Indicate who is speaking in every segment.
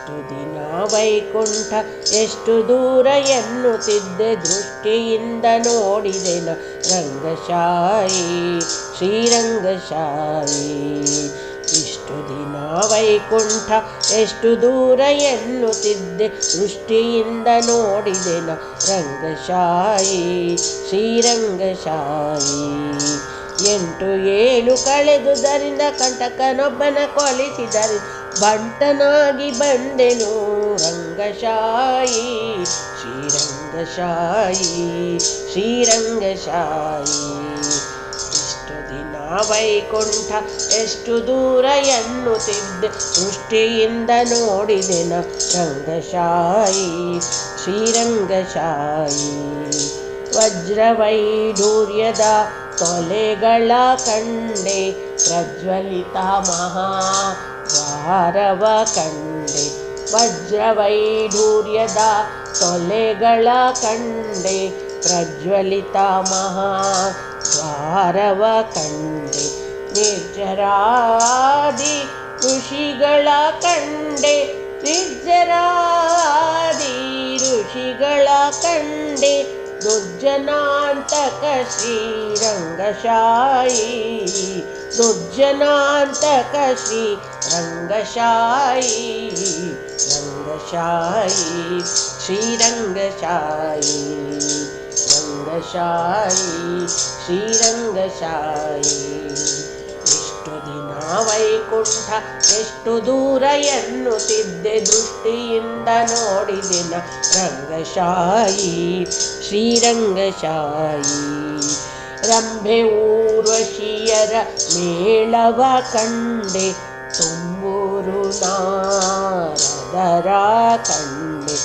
Speaker 1: ಇಷ್ಟು ದಿನ ವೈಕುಂಠ ಎಷ್ಟು ದೂರ ಎನ್ನುತ್ತಿದ್ದೆ, ದೃಷ್ಟಿಯಿಂದ ನೋಡಿದೆನ ರಂಗಶಾಯಿ ಶ್ರೀರಂಗಶಾಯಿ. ಇಷ್ಟು ದಿನ ವೈಕುಂಠ ಎಷ್ಟು ದೂರ ಎನ್ನುತ್ತಿದ್ದೆ, ದೃಷ್ಟಿಯಿಂದ ನೋಡಿದೆನ ರಂಗಶಾಯಿ ಶ್ರೀರಂಗಶಾಯಿ. 8 ಕಳೆದುದರಿಂದ ಕಂಟಕನೊಬ್ಬನ ಕೊಲಿಸಿದರೆ ಬಂಟನಾಗಿ ಬಂದೆನು ರಂಗಶಾಯಿ ಶ್ರೀರಂಗಶಾಯಿ ಶ್ರೀರಂಗಶಾಯಿ. ಇಷ್ಟು ದಿನ ವೈಕುಂಠ ಎಷ್ಟು ದೂರ ಎನ್ನುತ್ತಿದ್ದೆ, ದೃಷ್ಟಿಯಿಂದ ನೋಡಿದೆನ ರಂಗಶಾಯಿ ಶ್ರೀರಂಗಶಾಯಿ. ವಜ್ರವೈಢೂರ್ಯದ ತೊಲೆಗಳ ಕಂಡೆ, ಪ್ರಜ್ವಲಿತ ಮಹಾದ್ವಾರವ ಕಂಡೆ. ವಜ್ರವೈಢೂರ್ಯದ ತೊಲೆಗಳ ಕಂಡೆ, ಪ್ರಜ್ವಲಿತ ಮಹಾದ್ವಾರವ ಕಂಡೆ. ನಿರ್ಜರಾದಿ ಋಷಿಗಳ ಕಂಡೆ, ನಿರ್ಜರಾದಿ ಋಷಿಗಳ ಕಂಡೆ. ದುರ್ಜನಾಂತಕ ಶ್ರೀರಂಗಶಾಯಿ, ದುರ್ಜನಾಂತಕ ಶ್ರೀರಂಗಶಾಯಿ ರಂಗಶಾಯಿ ಶ್ರೀರಂಗಶಾಯಿ ರಂಗಶಾಯಿ ಶ್ರೀರಂಗಶಾಯಿ. ಇಷ್ಟು ದಿನ ವೈಕುಂಠ ಎಷ್ಟು ದೂರ ಎನ್ನುತ್ತಿದ್ದೆ, ದೃಷ್ಟಿಯಿಂದ ನೋಡಿದೆನ ರಂಗಶಾಯಿ ಶ್ರೀರಂಗಶಾಯಿ. ರಂಭೆ ಊರ್ವಶಿಯರ ಮೇಳವ ಕಂಡೆ, ತುಂಬೂರು ನಾರದರ ಕಂಡೆ.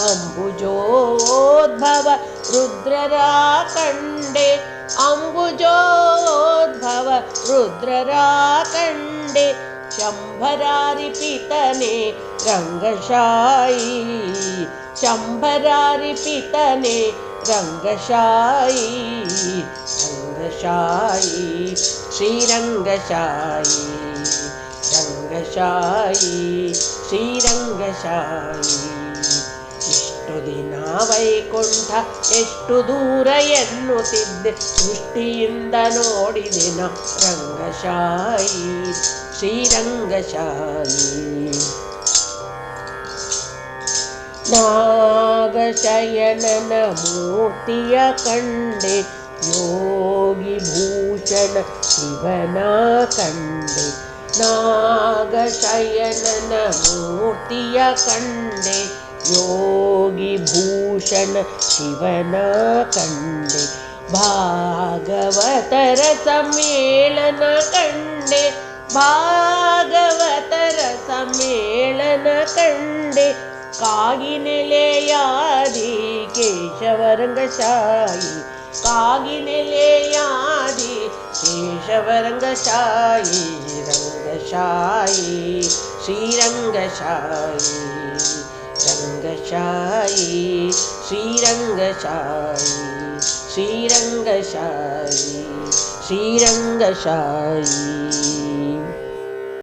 Speaker 1: ಅಂಬುಜೋದ್ಭವ ರುದ್ರರ ಕಂಡೆ, ಅಂಬುಜೋದ್ಭವ ರುದ್ರರ ಕಂಡೆ. ಶಂಭರಾರಿಪಿತನೆ ರಂಗಶಾಯಿ, ಶಂಭರಾರಿಪಿತನೆ ರಂಗಶಾಯಿ ರಂಗಶಾಯಿ ಶ್ರೀರಂಗಶಾಯಿ ರಂಗಶಾಯಿ ಶ್ರೀರಂಗಶಾಯಿ. ಇಷ್ಟು ದಿನ ವೈಕುಂಠ ಎಷ್ಟು ದೂರ ಎನ್ನುತ್ತಿದ್ದೆ, ದೃಷ್ಟಿಯಿಂದ ನೋಡಿದೆನ ರಂಗಶಾಯಿ ಶ್ರೀರಂಗಶಾಯಿ. ನಾಗಶಯನನ ಮೂರ್ತಿಯ ಕಂಡೆ, ಯೋಗಿ ಭೂಷಣ ಶಿವನ ಕಂಡೆ. ನಾಗಶಯನನ ಮೂರ್ತಿಯ ಕಂಡೆ, ಯೋಗಿ ಭೂಷಣ ಶಿವನ ಕಂಡೆ. ಭಾಗವತರ ಸಮ್ಮೇಳನ ಕಂಡೆ, ಭಾಗವತರ ಸಮ್ಮೇಳನ ಕಂಡೆ. ಕಾಗಿನೆಲೆಯಾದಿ ಕೇಶವರಂಗಶಾಯಿ, ಕಾಗಿನೆಲೆಯಾದಿ ಕೇಶವರಂಗಶಾಯಿ ರಂಗಶಾಯಿ ಶ್ರೀರಂಗಶಾಯಿ ರಂಗಶಾಯಿ ಶ್ರೀರಂಗಶಾಯಿ ಶ್ರೀರಂಗಶಾಯಿ ಶ್ರೀರಂಗಶಾಯಿ.